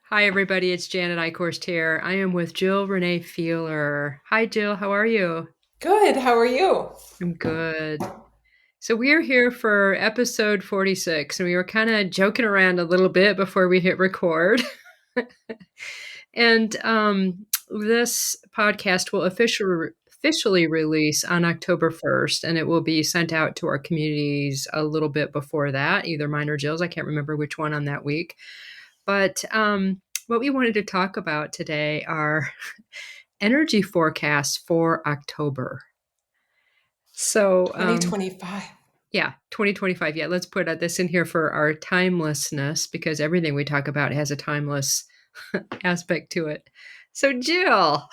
Hi, everybody. It's Janet Eichhorst here. I am with Jill Renee Feeler. Hi, Jill. How are you? Good. How are you? I'm good. So we're here for episode 46, and we were kind of joking around a little bit before we hit record. And this podcast will officially release on October 1st, and it will be sent out to our communities a little bit before that, either mine or Jill's. I can't remember which one on that week. But what we wanted to talk about today are energy forecasts for October. So, 2025. yeah, 2025. Yeah, let's put this in here for our timelessness because everything we talk about has a timeless aspect to it. So, Jill,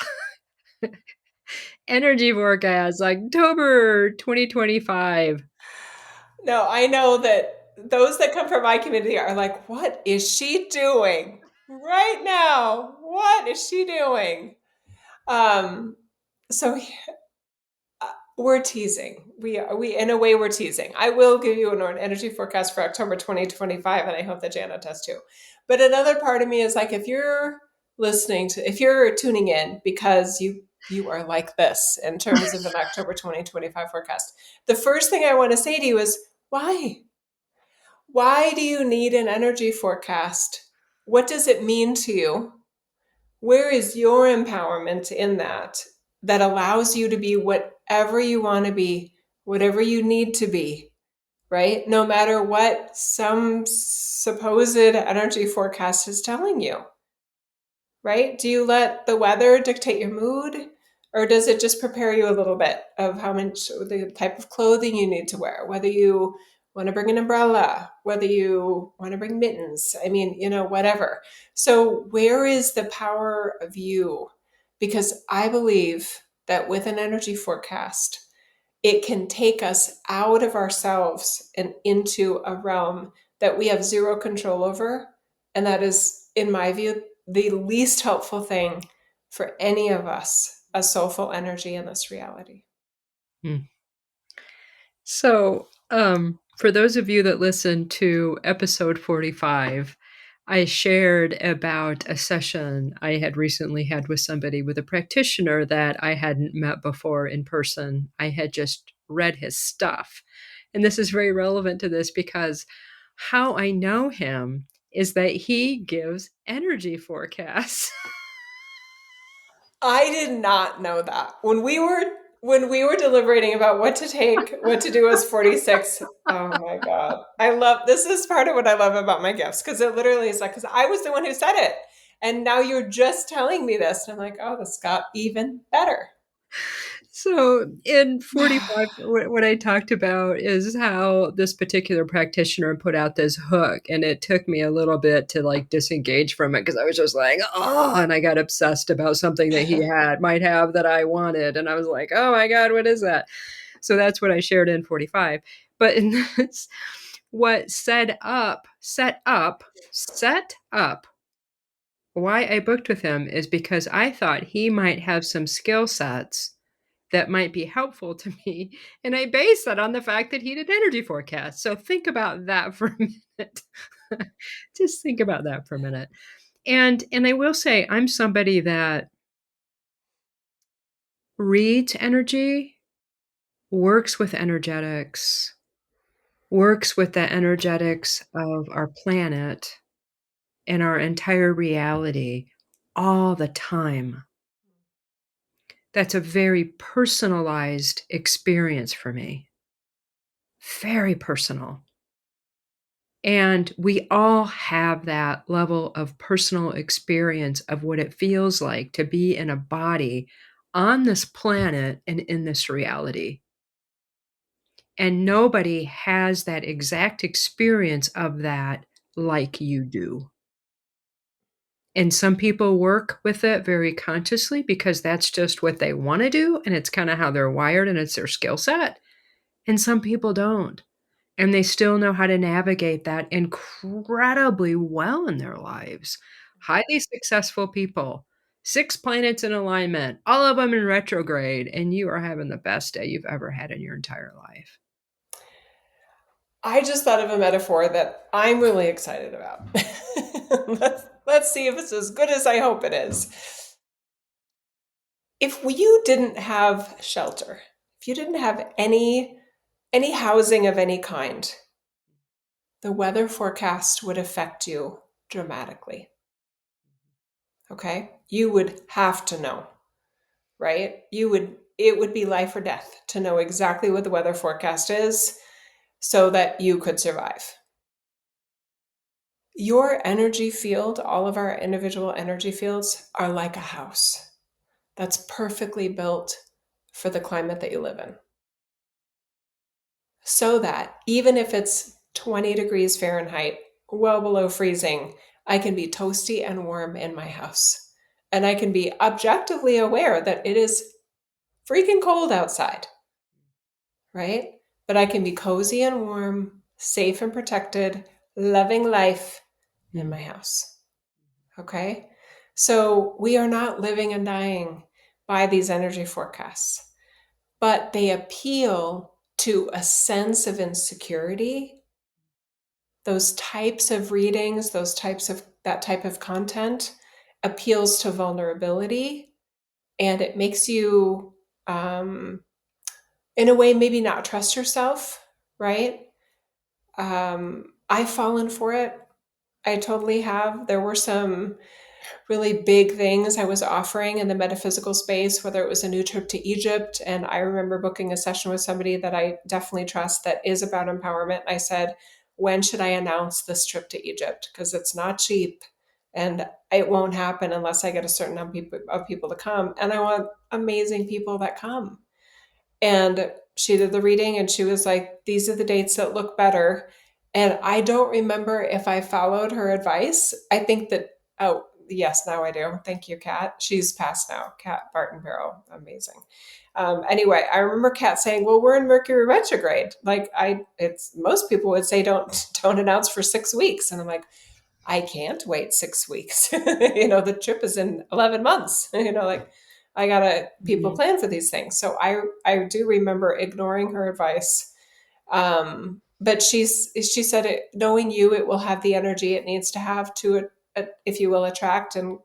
energy forecast, October 2025. No, I know that those that come from my community are like, what is she doing right now? What is she doing? Um, so we're teasing. We in a way we're teasing. I will give you an energy forecast for October 2025, and I hope that Jana does too. But another part of me is like, if you're tuning in because you are like this in terms of an October 2025 forecast, the first thing I want to say to you is why? Why do you need an energy forecast? What does it mean to you? Where is your empowerment in that allows you to be whatever you want to be, whatever you need to be, right? No matter what some supposed energy forecast is telling you, right? Do you let the weather dictate your mood? Or does it just prepare you a little bit of how much the type of clothing you need to wear, whether you want to bring an umbrella, whether you want to bring mittens, I mean, whatever. So, where is the power of you? Because I believe that with an energy forecast, it can take us out of ourselves and into a realm that we have zero control over. And that is, in my view, the least helpful thing for any of us as soulful energy in this reality. Hmm. So, for those of you that listened to episode 45, I shared about a session I had recently had with somebody with a practitioner that I hadn't met before in person. I had just read his stuff. And this is very relevant to this because how I know him is that he gives energy forecasts. I did not know that. When we were deliberating about what to do as 46. Oh my God. This is part of what I love about my gifts because it literally is like, because I was the one who said it. And now you're just telling me this. And I'm like, oh, this got even better. So in 45, what I talked about is how this particular practitioner put out this hook, and it took me a little bit to disengage from it because I was just like, oh, and I got obsessed about something that he might have that I wanted, and I was like, oh my God, what is that? So that's what I shared in 45. But in this, what set up why I booked with him is because I thought he might have some skill sets that might be helpful to me. And I base that on the fact that he did energy forecasts. So think about that for a minute. Just think about that for a minute. And I will say I'm somebody that reads energy, works with energetics, works with the energetics of our planet and our entire reality all the time. That's a very personalized experience for me. Very personal. And we all have that level of personal experience of what it feels like to be in a body on this planet and in this reality. And nobody has that exact experience of that like you do. And some people work with it very consciously because that's just what they want to do. And it's kind of how they're wired and it's their skill set. And some people don't. And they still know how to navigate that incredibly well in their lives. Highly successful people, 6 planets in alignment, all of them in retrograde, and you are having the best day you've ever had in your entire life. I just thought of a metaphor that I'm really excited about. Let's see if it's as good as I hope it is. If you didn't have shelter, if you didn't have any housing of any kind, the weather forecast would affect you dramatically. Okay? You would have to know, right? It would be life or death to know exactly what the weather forecast is so that you could survive. Your energy field, all of our individual energy fields are like a house that's perfectly built for the climate that you live in. So that even if it's 20 degrees Fahrenheit, well below freezing, I can be toasty and warm in my house. And I can be objectively aware that it is freaking cold outside, right? But I can be cozy and warm, safe and protected, loving life in my house. Okay? So we are not living and dying by these energy forecasts, but they appeal to a sense of insecurity. Those types of readings, that type of content appeals to vulnerability, and it makes you, in a way, maybe not trust yourself, right? I've fallen for it. I totally have. There were some really big things I was offering in the metaphysical space, whether it was a new trip to Egypt. And I remember booking a session with somebody that I definitely trust that is about empowerment. I said, when should I announce this trip to Egypt? Because it's not cheap and it won't happen unless I get a certain number of people to come. And I want amazing people that come. And she did the reading and she was like, these are the dates that look better. And I don't remember if I followed her advice. I think that, oh, yes, now I do. Thank you, Kat. She's passed now. Kat Barton Barrow. Amazing. Anyway, I remember Kat saying, well, we're in Mercury retrograde. Like it's most people would say don't announce for 6 weeks. And I'm like, I can't wait 6 weeks. The trip is in 11 months. Like I gotta people Mhm. plan for these things. So I do remember ignoring her advice. But she said it, knowing you, it will have the energy it needs to have to, if you will, attract and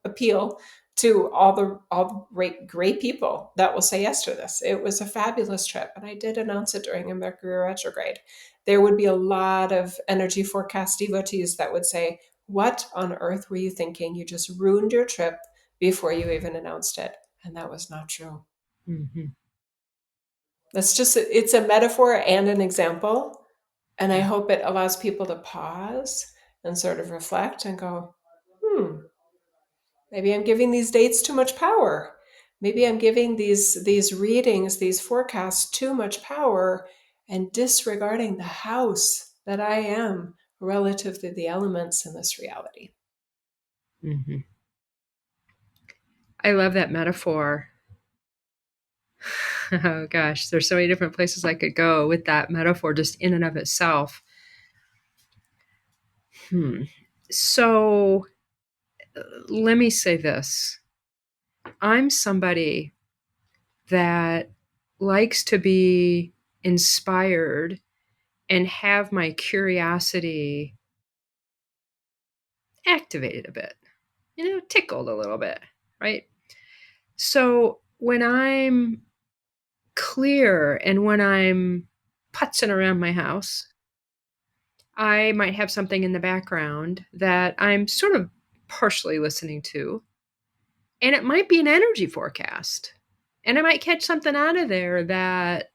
appeal to all the great people that will say yes to this. It was a fabulous trip, and I did announce it during a Mercury retrograde. There would be a lot of energy forecast devotees that would say, "What on earth were you thinking? You just ruined your trip before you even announced it." And that was not true. Mhm. It's a metaphor and an example. And I Yeah. hope it allows people to pause and sort of reflect and go, maybe I'm giving these dates too much power. Maybe I'm giving these readings, these forecasts too much power and disregarding the house that I am relative to the elements in this reality. Mhm. I love that metaphor. Oh gosh, there's so many different places I could go with that metaphor just in and of itself. Hmm. So let me say this. I'm somebody that likes to be inspired and have my curiosity activated a bit, tickled a little bit, right? So when I'm clear and when I'm putzing around my house, I might have something in the background that I'm sort of partially listening to, and it might be an energy forecast. And I might catch something out of there that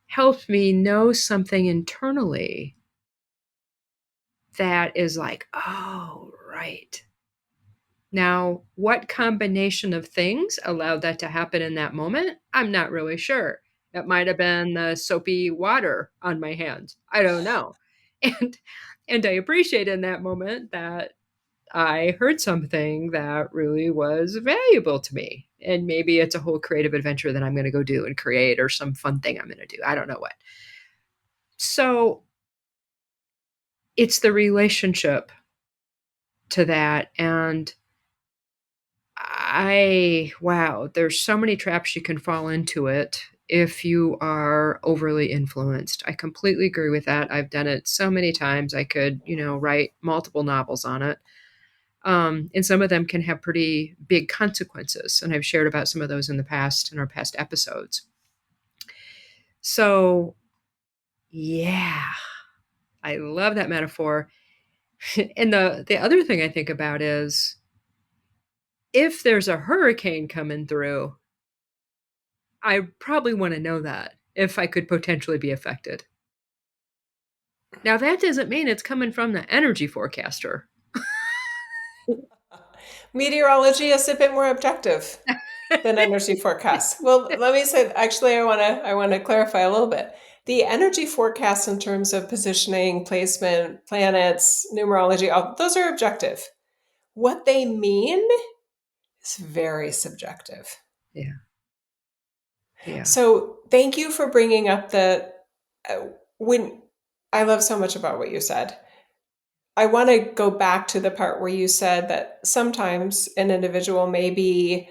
helps me know something internally that is like, oh, right. Now, what combination of things allowed that to happen in that moment? I'm not really sure. It might have been the soapy water on my hands. I don't know. And and I appreciate in that moment that I heard something that really was valuable to me. And maybe it's a whole creative adventure that I'm going to go do and create or some fun thing I'm going to do. I don't know what. So, it's the relationship to that and wow, there's so many traps you can fall into it if you are overly influenced. I completely agree with that. I've done it so many times. I could, write multiple novels on it. And some of them can have pretty big consequences. And I've shared about some of those in the past, in our past episodes. So, yeah, I love that metaphor. And the other thing I think about is if there's a hurricane coming through, I probably want to know that if I could potentially be affected. Now, that doesn't mean it's coming from the energy forecaster. Meteorology is a bit more objective than energy forecasts. Well, let me say, actually, I want to clarify a little bit. The energy forecasts in terms of positioning, placement, planets, numerology, all, those are objective. What they mean is very subjective. Yeah. Yeah. So thank you for bringing up the when I love so much about what you said. I want to go back to the part where you said that sometimes an individual may be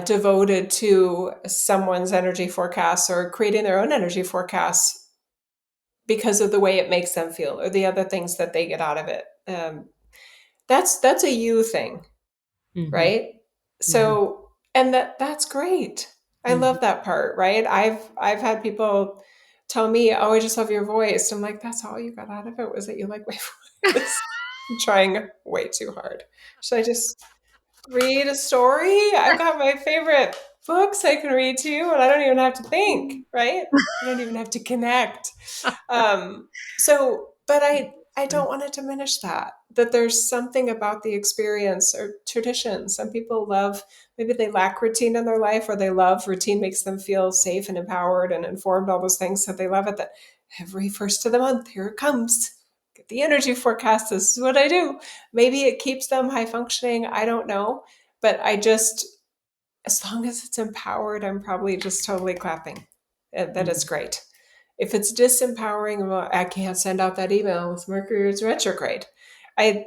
devoted to someone's energy forecasts or creating their own energy forecasts because of the way it makes them feel or the other things that they get out of it. That's a you thing, Hmm. right? Hmm. So, and that's great. I Hmm. love that part, right? I've had people tell me, "Oh, I just love your voice." I'm like, "That's all you got out of it was that you like my voice." I'm trying way too hard. Should I just read a story? I've got my favorite books I can read to you, and I don't even have to think, right? I don't even have to connect. But I don't want to diminish that there's something about the experience or tradition. Some people love, maybe they lack routine in their life, or they love routine makes them feel safe and empowered and informed, all those things. So they love it that every first of the month, here it comes. Get the energy forecast. This is what I do. Maybe it keeps them high functioning. I don't know. But as long as it's empowered, I'm probably just totally clapping. That is great. If it's disempowering, well, I can't send out that email with Mercury is retrograde. I've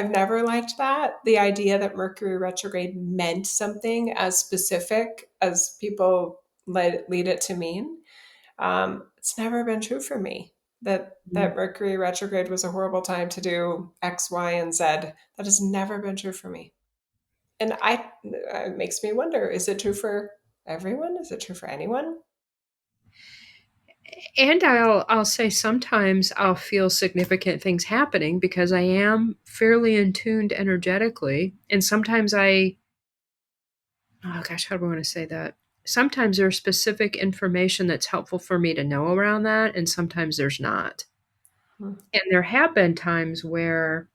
never liked that. The idea that Mercury retrograde meant something as specific as people lead it to mean. It's never been true for me that Mercury retrograde was a horrible time to do X, Y, and Z. That has never been true for me. And it makes me wonder: is it true for everyone? Is it true for anyone? And I'll say sometimes I'll feel significant things happening because I am fairly in tuned energetically. And sometimes oh gosh, how do I want to say that? Sometimes there's specific information that's helpful for me to know around that, and sometimes there's not. Hmm. And there have been times where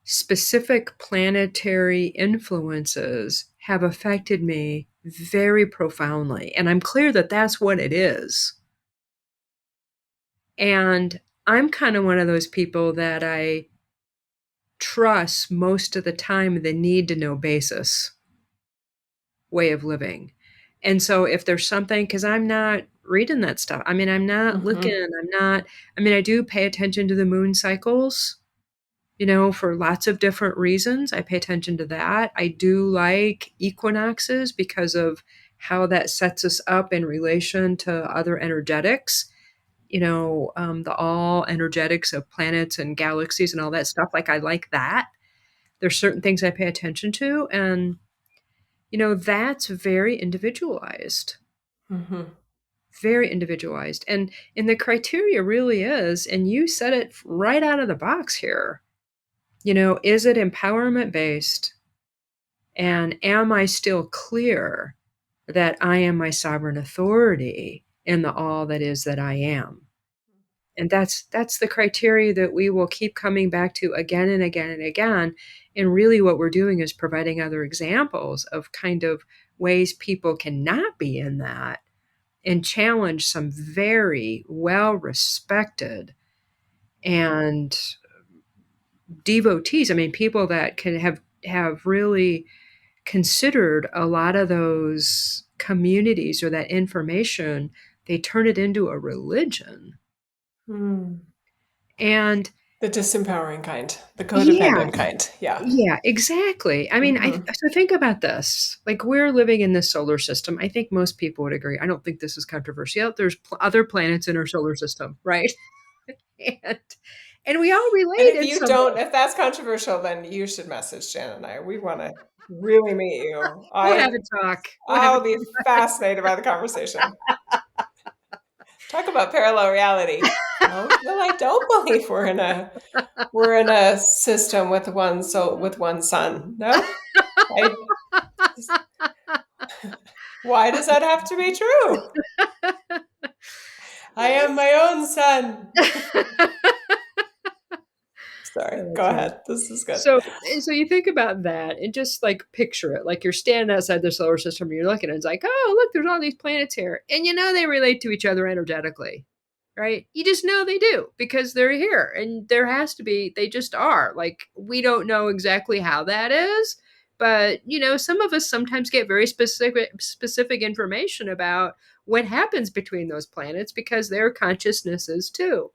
specific planetary influences have affected me very profoundly. And I'm clear that that's what it is. And I'm kind of one of those people that I trust most of the time the need to know basis way of living. And so if there's something, because I'm not reading that stuff, I mean, I'm not looking, Mm-hmm. I do pay attention to the moon cycles, for lots of different reasons. I pay attention to that. I do like equinoxes because of how that sets us up in relation to other energetics, the all energetics of planets and galaxies and all that stuff. Like, I like that. There's certain things I pay attention to. And, that's very individualized, Mm-hmm. very individualized. And the criteria really is, and you said it right out of the box here, is it empowerment based? And am I still clear that I am my sovereign authority in the all that is that I am? And that's the criteria that we will keep coming back to again and again and again. And really what we're doing is providing other examples of kind of ways people cannot be in that and challenge some very well respected and devotees. I mean, people that can have really considered a lot of those communities or that information, they turn it into a religion. Mm. And The disempowering kind, the Yeah. codependent kind. Yeah. Yeah, exactly. I mean, Hmm. so think about this. Like we're living in this solar system. I think most people would agree. I don't think this is controversial. There's other planets in our solar system, right? And and we all And relate if in you some don't, way. if that's controversial, then you should message Jan and I. We want to really meet you. We'll have a talk. We'll have a I'll be fascinated by the conversation. Talk about parallel reality. I don't believe we're in a system with one sun. No, I. Why does that have to be true? I am my own sun. Sorry, Oh, go dear. ahead. This is good. So you think about that and just like picture it, like you're standing outside the solar system and you're looking and it's like, oh, look, there's all these planets here. And you know they relate to each other energetically, right? You just know they do because they're here and there has to be, they just are. Like we don't know exactly how that is, but you know, some of us sometimes get very specific information about what happens between those planets because they're consciousnesses too.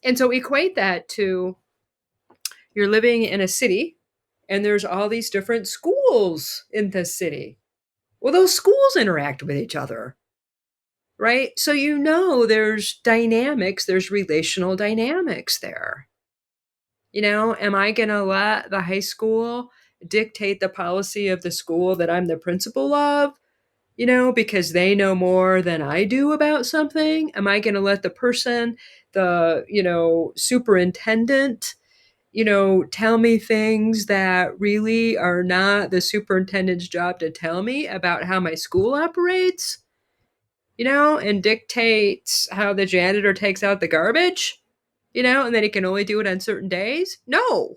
And so equate that to you're living in a city and there's all these different schools in this city. Well, those schools interact with each other, right? So you know there's dynamics, there's relational dynamics there. You know, am I going to let the high school dictate the policy of the school that I'm the principal of? You know, because they know more than I do about something? Am I going to let the person, the, superintendent, tell me things that really are not the superintendent's job to tell me about how my school operates, and dictates how the janitor takes out the garbage, and that he can only do it on certain days? No.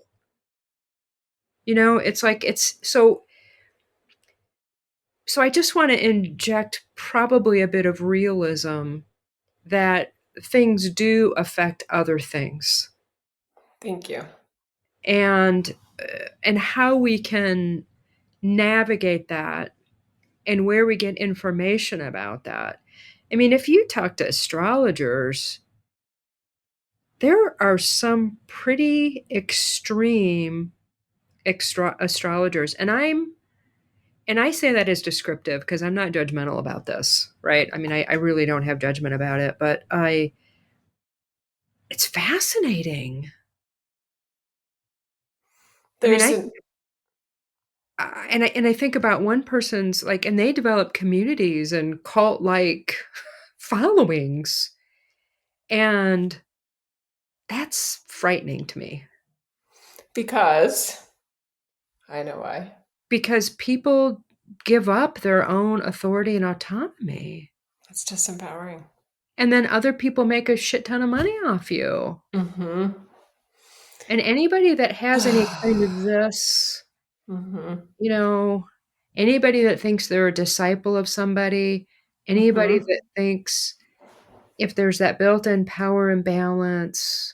It's like so I just want to inject probably a bit of realism that things do affect other things Thank you. and how we can navigate that and where we get information about that. I mean, if you talk to astrologers, there are some pretty extreme astrologers, and I say that as descriptive because I'm not judgmental about this, right? I mean, I really don't have judgment about it, but it's fascinating. I mean, There's an and I think about one person's like, and they develop communities and cult like followings, and that's frightening to me because I know why. because people give up their own authority and autonomy. It's disempowering. And then other people make a shit ton of money off you. Mm-hmm. And anybody that has any kind of this, Mm-hmm. you know, anybody that thinks they're a disciple of somebody, anybody Mm-hmm. that thinks if there's that built in power imbalance,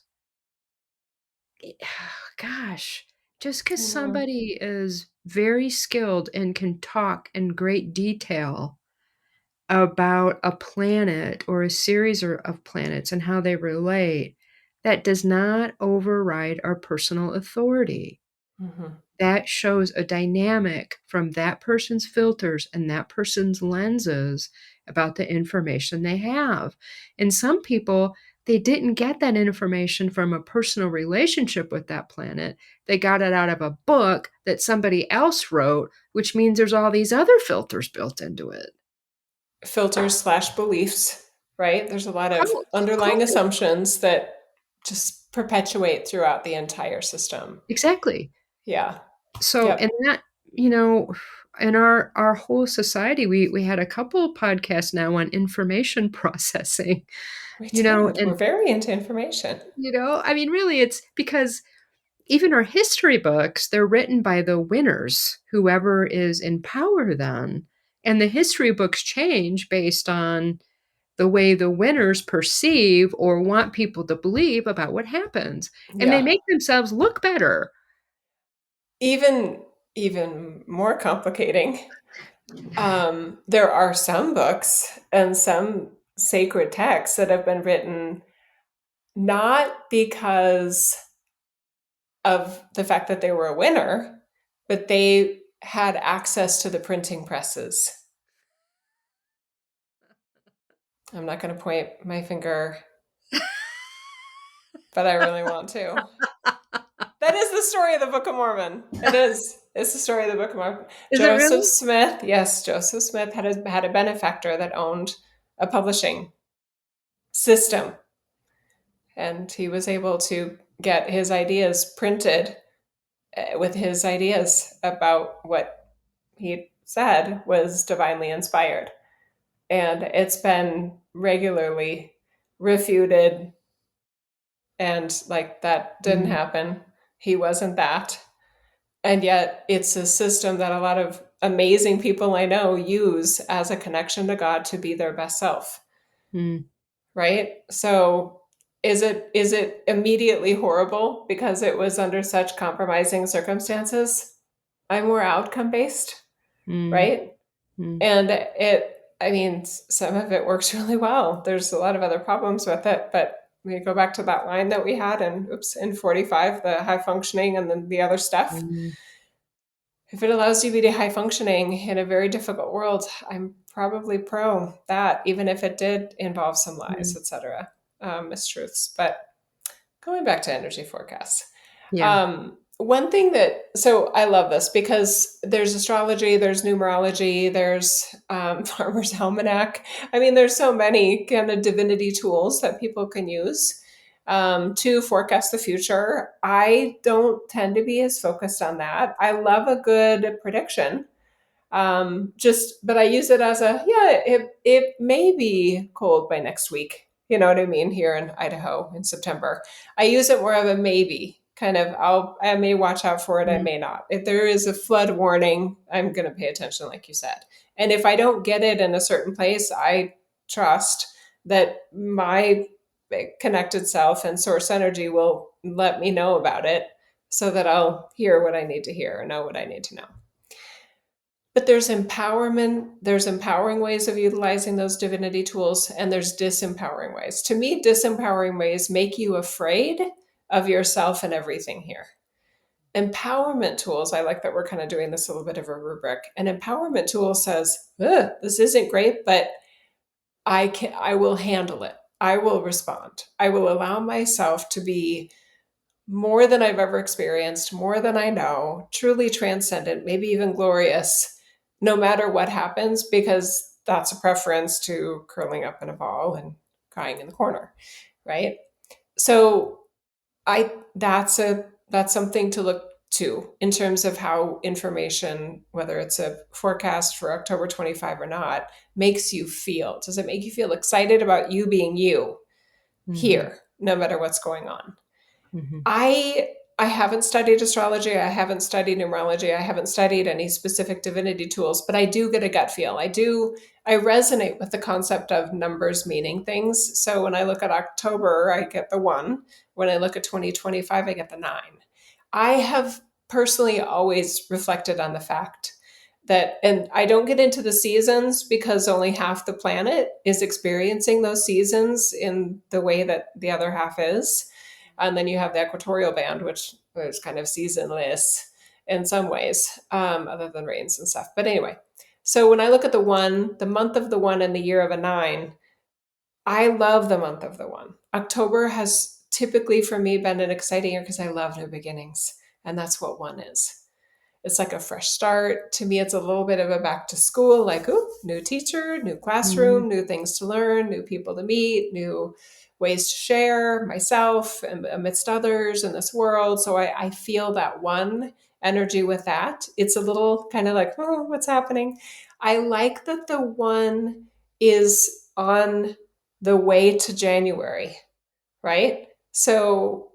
gosh, just because Mm-hmm. somebody is very skilled and can talk in great detail about a planet or a series of planets and how they relate, that does not override our personal authority. Mm-hmm. That shows a dynamic from that person's filters and that person's lenses about the information they have. And some people, they didn't get that information from a personal relationship with that planet. They got it out of a book that somebody else wrote, which means there's all these other filters built into it. Filters slash beliefs, right? There's a lot of underlying Totally. assumptions that just perpetuate throughout the entire system. Exactly. Yeah. So, Yep. and that, in our whole society, we had a couple podcasts now on information processing, We did. We're and very into information. I mean, really, it's because even our history books, they're written by the winners, whoever is in power then, and the history books change based on the way the winners perceive or want people to believe about what happens, and they Yeah. make themselves look better. Even even more complicating. There are some books and some sacred texts that have been written not because of the fact that they were a winner, but they had access to the printing presses. I'm not going to point my finger, but I really want to. That is the story of the Book of Mormon. It is. It's the story of the Book of Mormon. Is it Joseph really? Smith, yes, Joseph Smith had a benefactor that owned a publishing system, and he was able to get his ideas printed with his ideas about what he said was divinely inspired. And it's been regularly refuted, and like, that didn't Mm, happen. He wasn't that. And yet it's a system that a lot of amazing people I know use as a connection to God to be their best self, mm, right? So is it immediately horrible because it was under such compromising circumstances? I'm more outcome based, mm, right? mm, And I mean, some of it works really well. There's a lot of other problems with it, but we go back to that line that we had in 45, the high functioning and then the other stuff. mm, If it allows you to be high functioning in a very difficult world, I'm probably pro that, even if it did involve some lies, mm. etc., mistruths. But going back to energy forecasts, Yeah. one thing that, so I love this because there's astrology, there's numerology, there's Farmer's Almanac. I mean, there's so many kind of divinity tools that people can use to forecast the future. I don't tend to be as focused on that. I love a good prediction, but I use it as a, yeah, it may be cold by next week. You know what I mean? Here in Idaho in September, I use it more of a maybe kind of. I may watch out for it, I Mm, may not. If there is a flood warning, I'm going to pay attention, like you said. And if I don't get it in a certain place, I trust that my connected self and source energy will let me know about it, so that I'll hear what I need to hear or know what I need to know. But there's empowerment, there's empowering ways of utilizing those divinity tools, and there's disempowering ways. To me, disempowering ways make you afraid of yourself and everything here. Empowerment tools, I like that we're kind of doing this a little bit of a rubric. An empowerment tool says, this isn't great, but I will handle it. I will respond. I will allow myself to be more than I've ever experienced, more than I know, truly transcendent, maybe even glorious, no matter what happens, because that's a preference to curling up in a ball and crying in the corner, right? So I that's something to look to in terms of how information, whether it's a forecast for October 25 or not, makes you feel. Does it make you feel excited about you being you mhm, here, no matter what's going on? mhm, I haven't studied astrology. I haven't studied numerology. I haven't studied any specific divinity tools, but I do get a gut feel. I resonate with the concept of numbers meaning things. So when I look at October, I get the 1. When I look at 2025, I get the 9. I have personally always reflected on the fact that, and I don't get into the seasons because only half the planet is experiencing those seasons in the way that the other half is. And then you have the equatorial band, which is kind of seasonless in some ways, other than rains and stuff. But anyway, so when I look at the 1, the month of the 1 and the year of a 9, I love the month of the 1. October has typically for me been an exciting year because I love new beginnings. And that's what 1 is. It's like a fresh start. To me, it's a little bit of a back to school, like, ooh, new teacher, new mhm, classroom, new things to learn, new people to meet, new ways to share myself amidst others in this world. So I feel that 1 energy with that. It's a little kind of like, oh, what's happening? I like that the 1 is on the way to January, right? So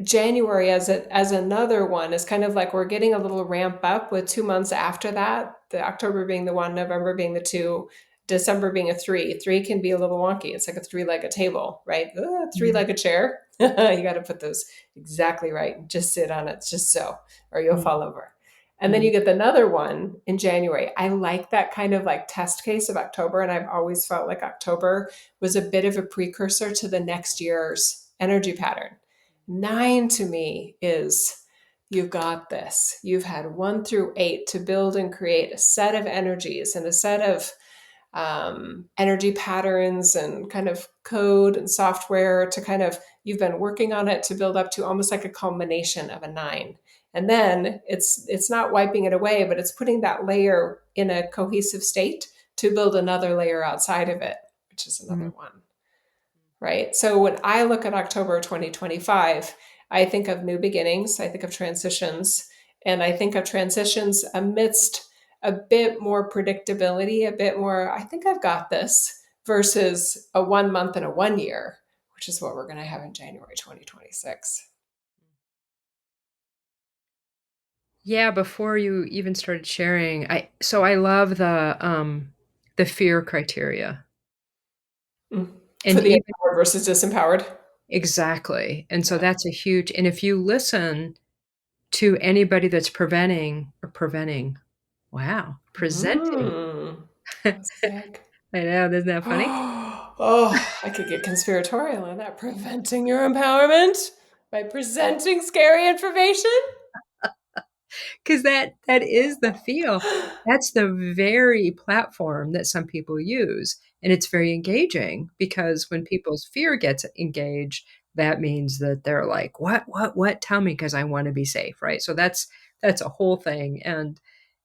January as another one is kind of like we're getting a little ramp up with 2 months after that, the October being the 1, November being the 2, December being a 3. 3 can be a little wonky. It's like a three-legged table, right? mhm, Three-legged chair. You got to put those exactly right. Just sit on it, just so, or you'll mhm, fall over. And then mhm, you get another one in January. I like that kind of like test case of October. And I've always felt like October was a bit of a precursor to the next year's energy pattern. 9 to me is You've got this. You've had 1 through 8 to build and create a set of energies and a set of energy patterns and kind of code and software to kind of, you've been working on it to build up to almost like a culmination of a 9. And then it's not wiping it away, but it's putting that layer in a cohesive state to build another layer outside of it, which is another Mhm. one. Right? So when I look at October 2025, I think of new beginnings, I think of transitions, and I think of transitions amidst a bit more predictability, a bit more, I think I've got this, versus a 1 month and a 1 year, which is what we're going to have in January 2026. Yeah, before you even started sharing, I love the fear criteria. Mm. For And the even empowered versus disempowered. exactly. And so Yeah. that's a huge, and if you listen to anybody that's preventing, wow, presenting. Mm. I That's big. know, isn't that funny? Oh, I could get conspiratorial on that. Preventing your empowerment by presenting scary information. Because that is the feel. That's the very platform that some people use, and it's very engaging because when people's fear gets engaged, that means that they're like, "What? Tell me, because I wanna be safe," right? So that's a whole thing, and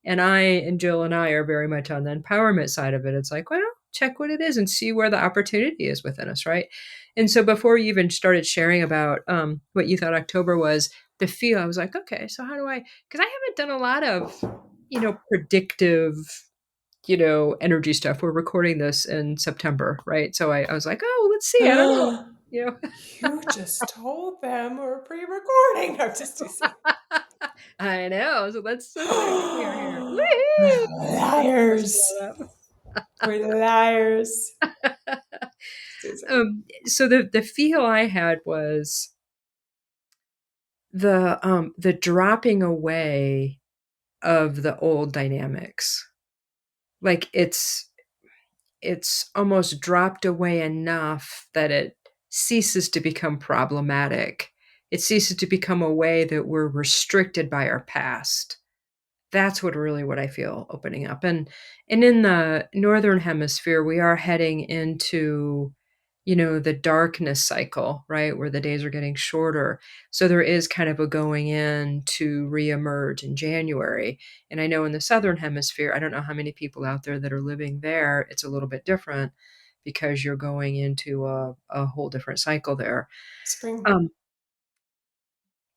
I and Jill and I are very much on the empowerment side of it. It's like, well, check what it is and see where the opportunity is within us, right? And so before you even started sharing about, what you thought October was, the feel, I was like, "Okay, so how do I," because I haven't done a lot of, predictive, energy stuff. We're recording this in September, right? So I was like, oh, let's see. I don't know. You know, You just told them we're pre-recording. I'm just teasing. I know. So let's see where we are here. Woohoo! Let's mess it Liars. all up. We're liars. Just teasing. So the feel I had was the dropping away of the old dynamics. Like it's almost dropped away enough that it ceases to become problematic. It ceases to become a way that we're restricted by our past. That's what I feel opening up. And in the northern hemisphere, we are heading into, the darkness cycle, right? Where the days are getting shorter. So there is kind of a going in to reemerge in January. And I know in the southern hemisphere, I don't know how many people out there that are living there, it's a little bit different because you're going into a whole different cycle there. Spring. Um,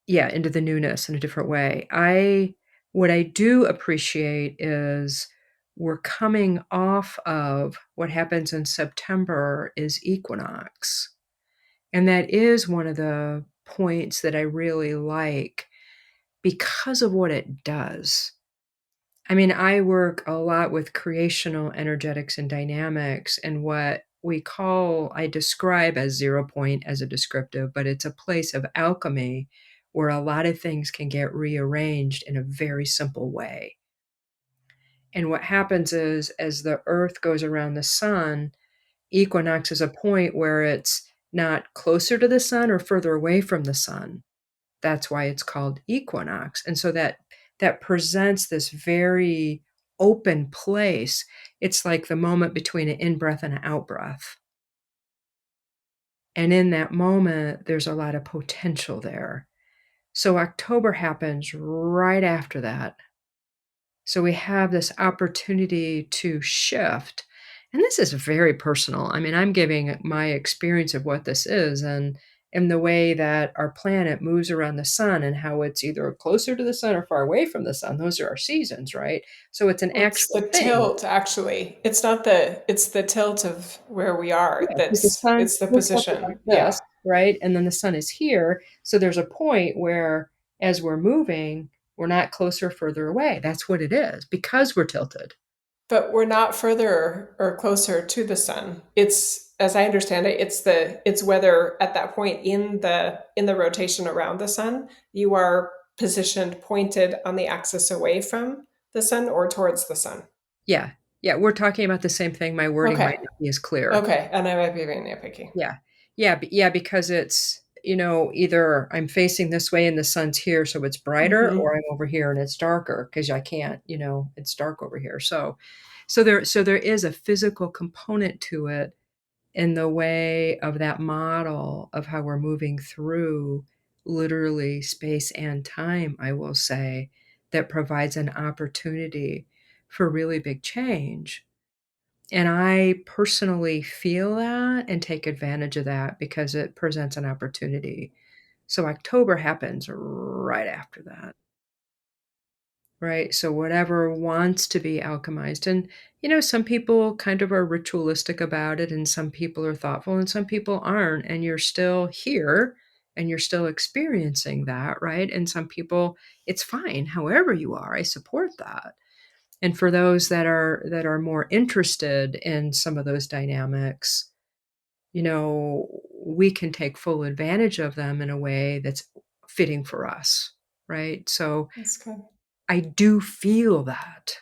yeah, into the newness in a different way. I What I do appreciate is we're coming off of what happens in September is equinox. And that is one of the points that I really like because of what it does. I mean, I work a lot with creational energetics and dynamics, and what I describe as 0 point as a descriptive, but it's a place of alchemy where a lot of things can get rearranged in a very simple way. And what happens is, as the earth goes around the sun, equinox is a point where it's not closer to the sun or further away from the sun. That's why it's called equinox, and so that presents this very open place. It's like the moment between an in-breath and an out-breath, and in that moment, there's a lot of potential there. So October happens right after that. So we have this opportunity to shift, and this is very personal. I mean, I'm giving my experience of what this is and the way that our planet moves around the sun and how it's either closer to the sun or far away from the sun. Those are our seasons, right? So it's an Well, it's actual the thing. tilt, actually. It's not the, it's the tilt of where we are. Yeah, because the That's, sun, it's the we're tilted like position. Yeah. this, right? And then the sun is here. So there's a point where as we're moving, we're not closer, further away. That's what it is because we're tilted. But we're not further or closer to the sun. It's, as I understand it, it's whether at that point in the rotation around the sun, you are positioned pointed on the axis away from the sun or towards the sun. Yeah. Yeah, we're talking about the same thing. My wording might Okay. not be as clear. Okay. And I might be being nitpicky. Yeah. Yeah, because it's either I'm facing this way and the sun's here, so it's brighter, Mhm. or I'm over here and it's darker because I can't, it's dark over here. So there is a physical component to it in the way of that model of how we're moving through literally space and time, I will say, that provides an opportunity for really big change. And I personally feel that and take advantage of that because it presents an opportunity. So October happens right after that, right? So whatever wants to be alchemized. And, some people kind of are ritualistic about it, and some people are thoughtful, and some people aren't. And you're still here and you're still experiencing that, right? And some people, it's fine however you are. I support that. And for those that are more interested in some of those dynamics, we can take full advantage of them in a way that's fitting for us, right? So That's good. I do feel that,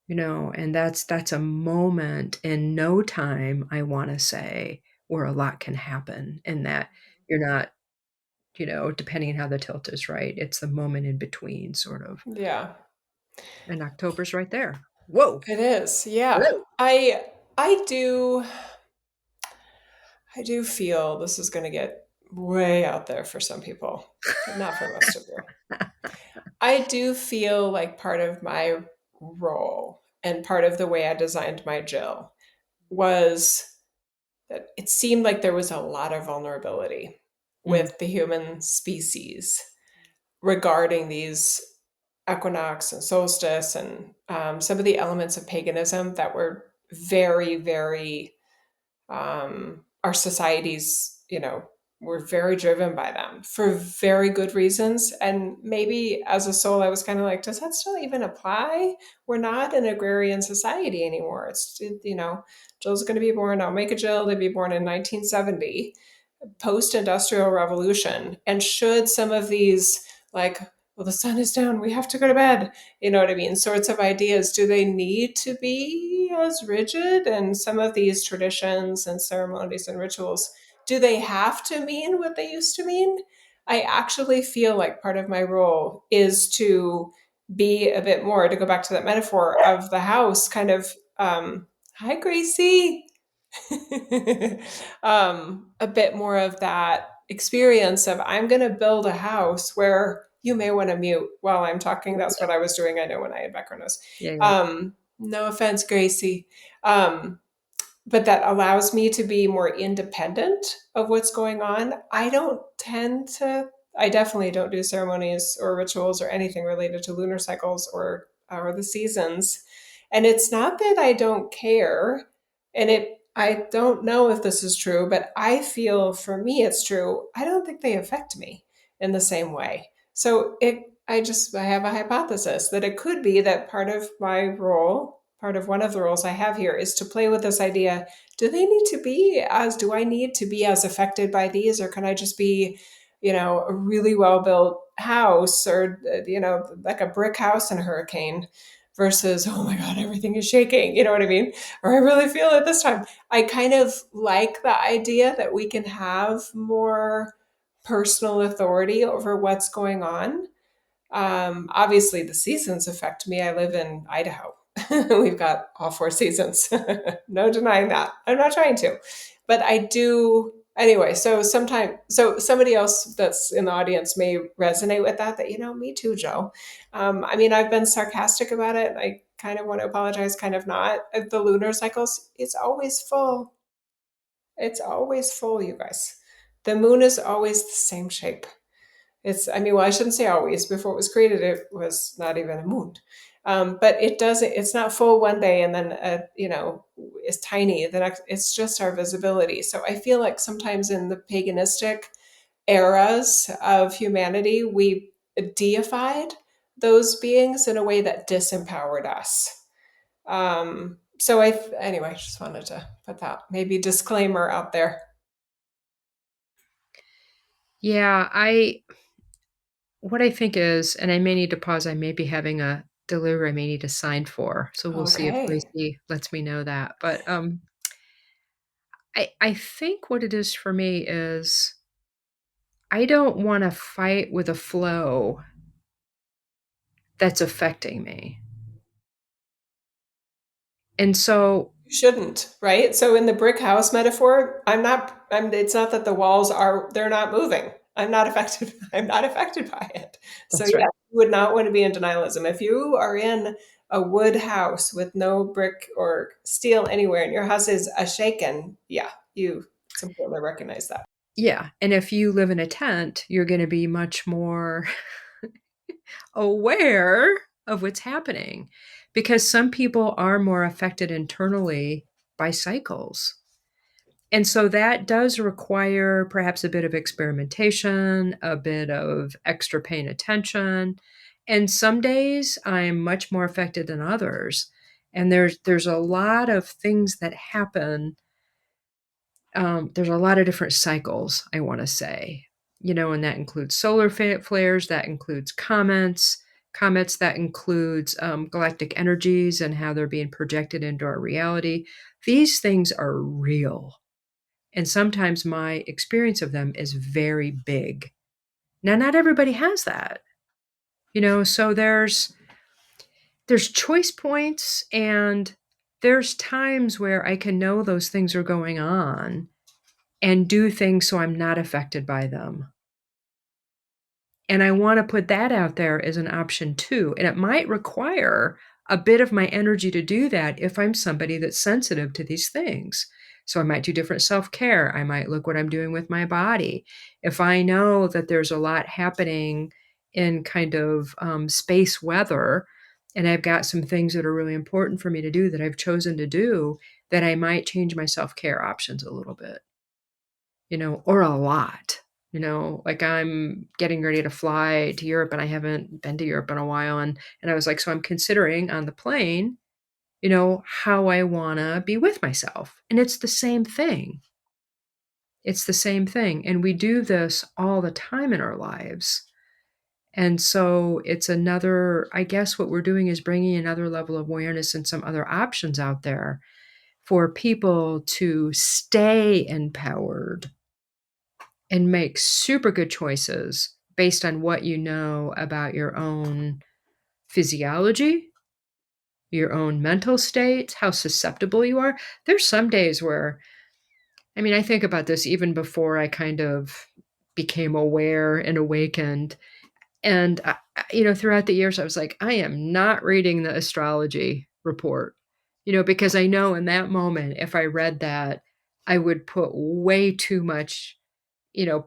and that's a moment in no time, I want to say, where a lot can happen, and that you're not, depending on how the tilt is, right? It's the moment in between, sort of. Yeah. And October's right there. Whoa. It is. Yeah. Whoa. I do feel this is going to get way out there for some people, but not for most of you. I do feel like part of my role and part of the way I designed my Jill was that it seemed like there was a lot of vulnerability Mm, with the human species regarding these equinox and solstice and some of the elements of paganism that were very, very our societies, were very driven by them for very good reasons. And maybe as a soul, I was kind of like, does that still even apply? We're not an agrarian society anymore. Jill's going to be born, I'll make a Jill to be born in 1970, post-industrial revolution. And should some of these, like, well, the sun is down, we have to go to bed, you know what I mean, sorts of ideas, do they need to be as rigid? And some of these traditions and ceremonies and rituals, do they have to mean what they used to mean? I actually feel like part of my role is to be a bit more, to go back to that metaphor of the house, kind of, hi Gracie, a bit more of that experience of, I'm going to build a house where you may want to mute while I'm talking. That's what I was doing. I know when I had background noise. yeah, yeah. No offense, Gracie. But that allows me to be more independent of what's going on. I definitely don't do ceremonies or rituals or anything related to lunar cycles or the seasons. And it's not that I don't care. I don't know if this is true, but I feel for me it's true. I don't think they affect me in the same way. I have a hypothesis that it could be that part of my role, part of one of the roles I have here, is to play with this idea. Do I need to be as affected by these, or can I just be, a really well built house, or, like a brick house in a hurricane versus, oh my God, everything is shaking. You know what I mean? Or I really feel it this time. I kind of like the idea that we can have more personal authority over what's going on. Obviously, the seasons affect me. I live in Idaho. We've got all four seasons. No denying that. I'm not trying to, but I do. Anyway, so somebody else that's in the audience may resonate with that. That, me too, Joe. I mean, I've been sarcastic about it. I kind of want to apologize, kind of not. The lunar cycles, it's always full. It's always full, you guys. The moon is always the same shape. I shouldn't say always. Before it was created, it was not even a moon. But it's not full one day and then, it's tiny. The next, it's just our visibility. So I feel like sometimes in the paganistic eras of humanity, we deified those beings in a way that disempowered us. Anyway, just wanted to put that maybe disclaimer out there. Yeah, what I think is, and I may need to pause, I may be having a delivery I may need to sign for, so we'll see if Okay. Gracie lets me know that. But, I think what it is for me is I don't want to fight with a flow that's affecting me. And so, You shouldn't, right? So in the brick house metaphor, it's not that the walls are, they're not moving. I'm not affected. I'm not affected by it. So that's yeah, right. you would not want to be in denialism. If you are in a wood house with no brick or steel anywhere and your house is a shaken, yeah, it's important to recognize that. Yeah. And if you live in a tent, you're going to be much more aware of what's happening because some people are more affected internally by cycles. And so that does require perhaps a bit of experimentation, a bit of extra paying attention. And some days I'm much more affected than others. And there's a lot of things that happen. There's a lot of different cycles, I want to say, and that includes solar flares, that includes comets, that includes galactic energies and how they're being projected into our reality. These things are real. And sometimes my experience of them is very big. Now, not everybody has that, so there's choice points and there's times where I can know those things are going on and do things so I'm not affected by them. And I want to put that out there as an option too. And it might require a bit of my energy to do that if I'm somebody that's sensitive to these things. So I might do different self care. I might look what I'm doing with my body. If I know that there's a lot happening in kind of space weather, and I've got some things that are really important for me to do that I've chosen to do, then I might change my self care options a little bit, or a lot. Like I'm getting ready to fly to Europe and I haven't been to Europe in a while. And I was like, so I'm considering on the plane, how I want to be with myself. And it's the same thing. It's the same thing. And we do this all the time in our lives. And so it's another, I guess what we're doing is bringing another level of awareness and some other options out there for people to stay empowered and make super good choices based on what you know about your own physiology, your own mental state, how susceptible you are. There's some days where, I think about this even before I kind of became aware and awakened. And, throughout the years, I was like, I am not reading the astrology report, because I know in that moment, if I read that, I would put way too much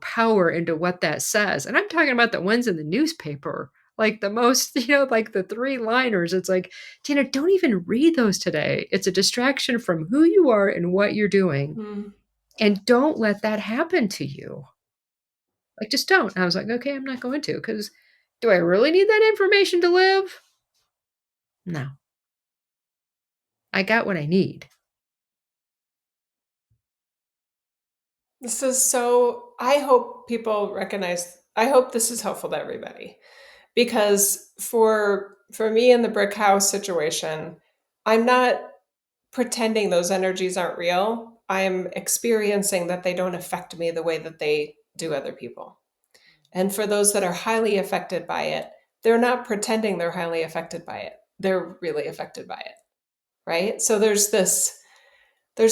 power into what that says. And I'm talking about the ones in the newspaper, like the most, like the three liners. It's like, Tina, don't even read those today. It's a distraction from who you are and what you're doing. Hmm. And don't let that happen to you. Like, just don't. And I was like, okay, I'm not going to, because do I really need that information to live? No, I got what I need. This is so, I hope people recognize, I hope this is helpful to everybody because for me in the brick house situation, I'm not pretending those energies aren't real. I'm experiencing that they don't affect me the way that they do other people. And for those that are highly affected by it, they're not pretending they're highly affected by it. They're really affected by it, right? So there's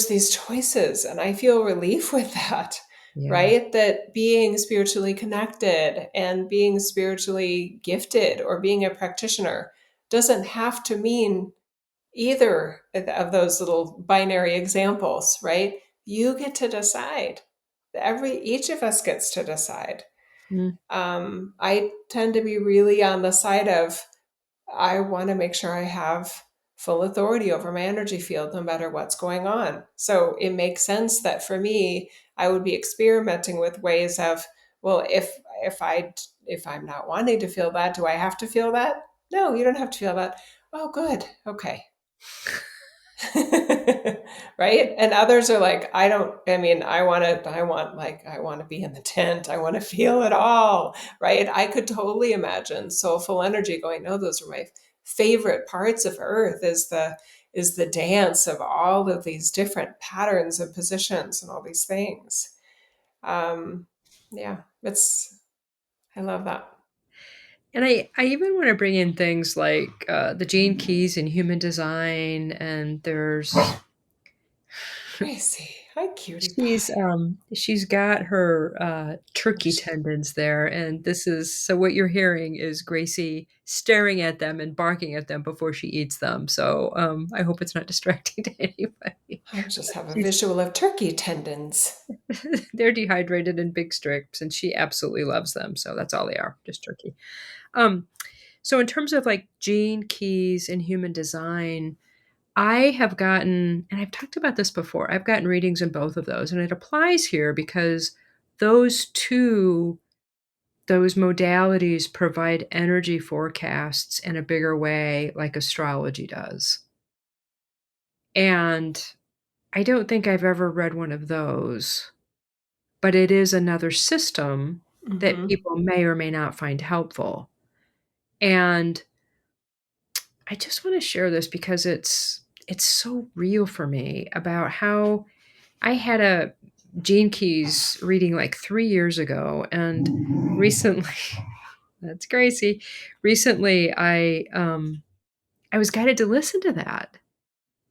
these choices and I feel relief with that, Yeah. right? That being spiritually connected and being spiritually gifted or being a practitioner doesn't have to mean either of those little binary examples, right? You get to decide. Each of us gets to decide. Mm. I tend to be really on the side of I want to make sure I have full authority over my energy field no matter what's going on. So it makes sense that for me, I would be experimenting with ways of, well, if I'm not wanting to feel that, do I have to feel that? No, you don't have to feel that. Oh, good. Okay. Right? And others are like, I want to be in the tent. I want to feel it all. Right? I could totally imagine soulful energy going, no, those are my favorite parts of earth is the dance of all of these different patterns and positions and all these things. Um, yeah. It's, I love that. And I even want to bring in things like the gene keys in human design, and there's Gracie, hi, cutie she's pie. she's got her turkey tendons there, and this is so what you're hearing is Gracie staring at them and barking at them before she eats them. So I hope it's not distracting to anybody. I just have a She's visual of turkey tendons. they're dehydrated in big strips, and she absolutely loves them. So that's all they are, just turkey. Um, so in terms of like gene keys in human design, I have gotten, and I've talked about this before, I've gotten readings in both of those, and it applies here because those two, those modalities provide energy forecasts in a bigger way, like astrology does. And I don't think I've ever read one of those, but it is another system that Mm-hmm. people may or may not find helpful. And I just want to share this because it's so real for me about how I had a Gene Keys reading like 3 years ago, and recently that's Gracie. Recently, I was guided to listen to that,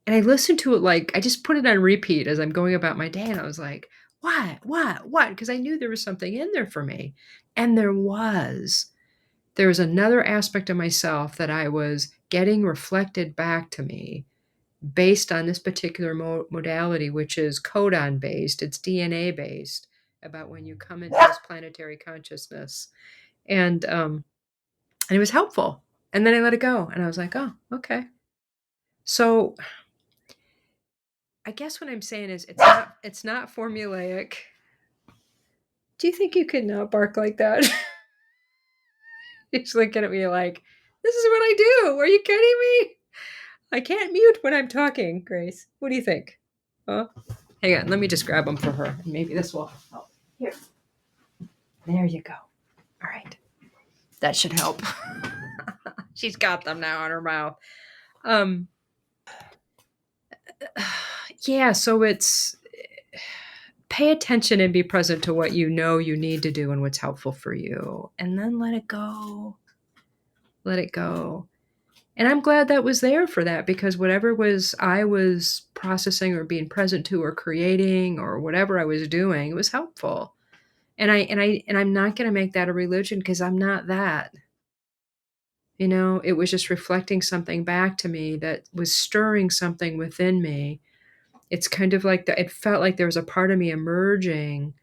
and I listened to it like I just put it on repeat as I'm going about my day, and I was like, what?" Because I knew there was something in there for me, and there was. There was another aspect of myself that I was getting reflected back to me based on this particular modality, which is codon based, it's DNA based, about when you come into this planetary consciousness. And it was helpful. And then I let it go. And I was like, oh, okay. So I guess what I'm saying is it's not formulaic. Do you think you could not bark like that? He's looking at me like, this is what I do. Are you kidding me? I can't mute when I'm talking, Grace. What do you think? Huh? Hang on, let me just grab them for her. Maybe this will help. Here. There you go. All right. That should help. She's got them now on her mouth. Um yeah, so it's pay attention and be present to what you know you need to do and what's helpful for you. And then let it go. Let it go. And I'm glad that was there for that because whatever was I was processing or being present to or creating or whatever I was doing, it was helpful. And I'm not going to make that a religion because I'm not that. You know, it was just reflecting something back to me that was stirring something within me. It's kind of like it felt like there was a part of me emerging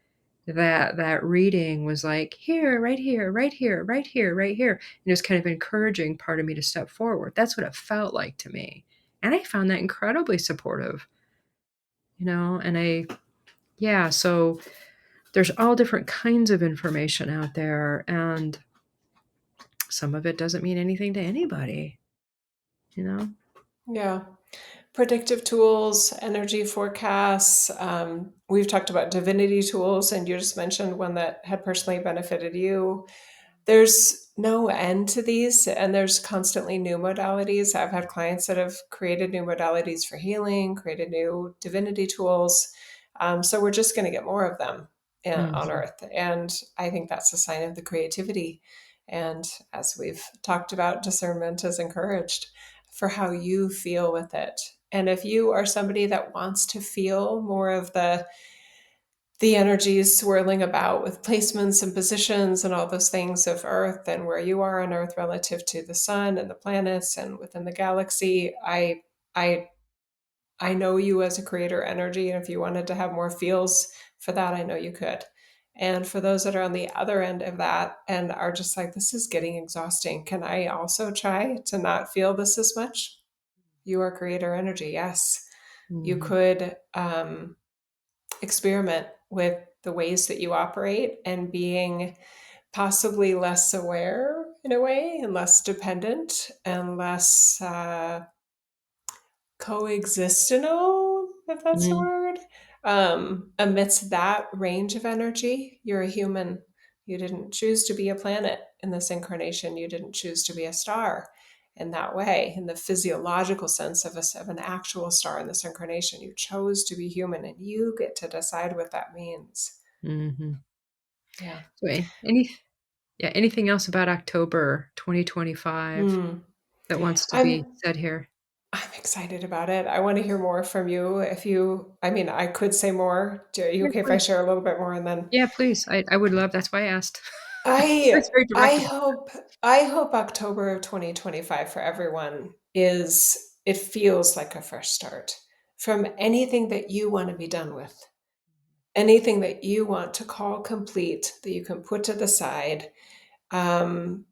that reading was like here, right here, right here, right here, right here. And it was kind of encouraging part of me to step forward. That's what it felt like to me. And I found that incredibly supportive, you know, yeah, so there's all different kinds of information out there, and some of it doesn't mean anything to anybody, you know? Yeah. Predictive tools, energy forecasts. We've talked about divinity tools, and you just mentioned one that had personally benefited you. There's no end to these, and there's constantly new modalities. I've had clients that have created new modalities for healing, created new divinity tools. So we're just going to get more of them on Mhm. Earth. And I think that's a sign of the creativity. And as we've talked about, discernment is encouraged for how you feel with it. And if you are somebody that wants to feel more of the energies swirling about with placements and positions and all those things of Earth and where you are on Earth relative to the sun and the planets and within the galaxy, I I know you as a creator energy, and if you wanted to have more feels for that, I know you could. And for those that are on the other end of that and are just like, this is getting exhausting, can I also try to not feel this as much? You are creator energy, yes. You Mhm. could experiment with the ways that you operate and being possibly less aware in a way and less dependent and less coexistional, if that's a Mhm. word. Amidst that range of energy, you're a human. You didn't choose to be a planet in this incarnation. You didn't choose to be a star in that way, in the physiological sense of an actual star in this incarnation. You chose to be human, and you get to decide what that means. Mhm. Yeah. So anything else about October 2025 Mm. that wants to be I'm said here? I'm excited about it. I want to hear more from you. I mean, I could say more. Are you Yeah, okay if I please. share a little bit more and then Yeah, please. I would love that's why I asked. I It's very I directed. hope I hope October of 2025 for everyone is it feels like a fresh start from anything that you want to be done with. Anything that you want to call complete that you can put to the side, um,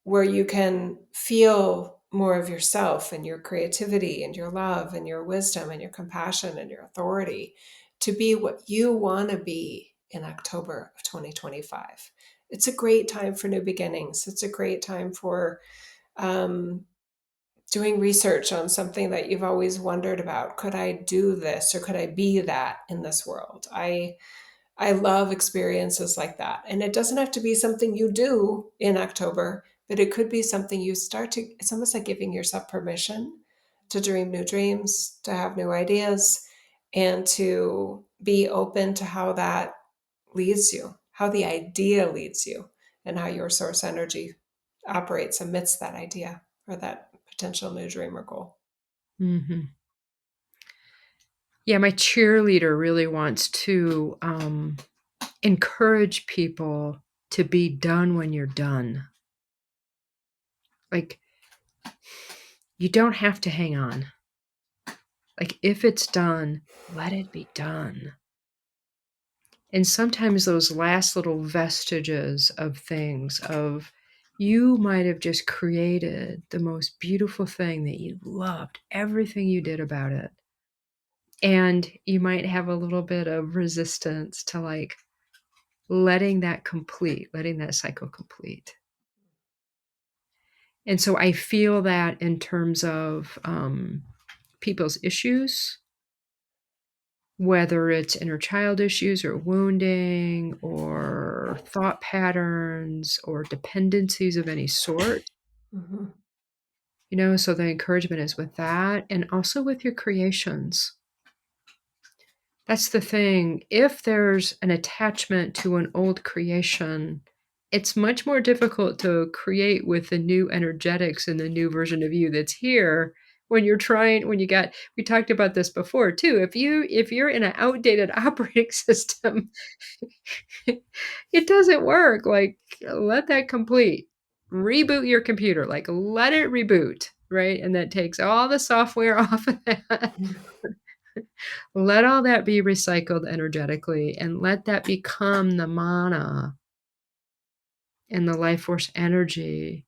where you can feel more of yourself and your creativity and your love and your wisdom and your compassion and your authority to be what you want to be in October of 2025. It's a great time for new beginnings. It's a great time for um, doing research on something that you've always wondered about. Could I do this or could I be that in this world? I love experiences like that. And it doesn't have to be something you do in October, but it could be something you start to, it's almost like giving yourself permission to dream new dreams, to have new ideas, and to be open to how that leads you, how the idea leads you, and how your source energy operates amidst that idea or that potential new dream or goal. Mhm. Yeah, my cheerleader really wants to, encourage people to be done when you're done. Like, you don't have to hang on. Like, if it's done, let it be done. And sometimes those last little vestiges of things of you might have just created the most beautiful thing that you loved, everything you did about it. And you might have a little bit of resistance to like letting that complete, letting that cycle complete. And so I feel that in terms of people's issues, whether it's inner child issues or wounding or thought patterns or dependencies of any sort, Mm-hmm. so the encouragement is with that and also with your creations. That's the thing. If there's an attachment to an old creation, it's much more difficult to create with the new energetics and the new version of you that's here when you're trying when you got we talked about this before too. If you're in an outdated operating system, it doesn't work. Like let that complete. Reboot your computer. Like let it reboot, right? And that takes all the software off of that. Let all that be recycled energetically and let that become the mana and the life force energy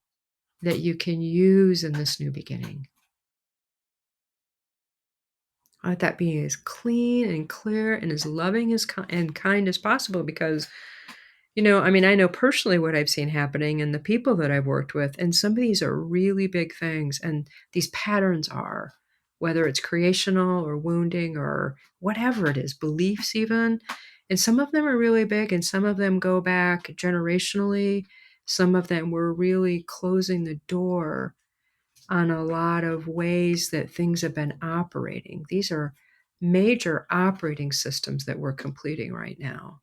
that you can use in this new beginning. Let that be as clean and clear and as loving as and kind as possible because I mean, I know personally what I've seen happening and the people that I've worked with, and some of these are really big things. And these patterns are, whether it's creational or wounding or whatever it is, beliefs even. And some of them are really big, and some of them go back generationally. Some of them were really closing the door on a lot of ways that things have been operating. These are major operating systems that we're completing right now.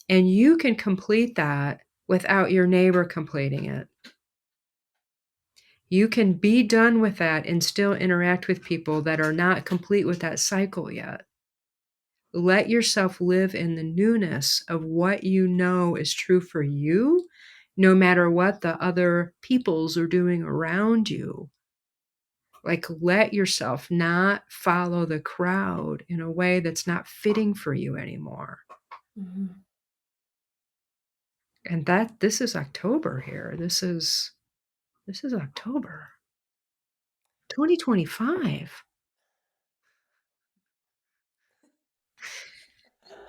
And you can complete that without your neighbor completing it. You can be done with that and still interact with people that are not complete with that cycle yet. Let yourself live in the newness of what you know is true for you, no matter what the other peoples are doing around you. Like, let yourself not follow the crowd in a way that's not fitting for you anymore. Mm-hmm. And this is October here. This is October 2025.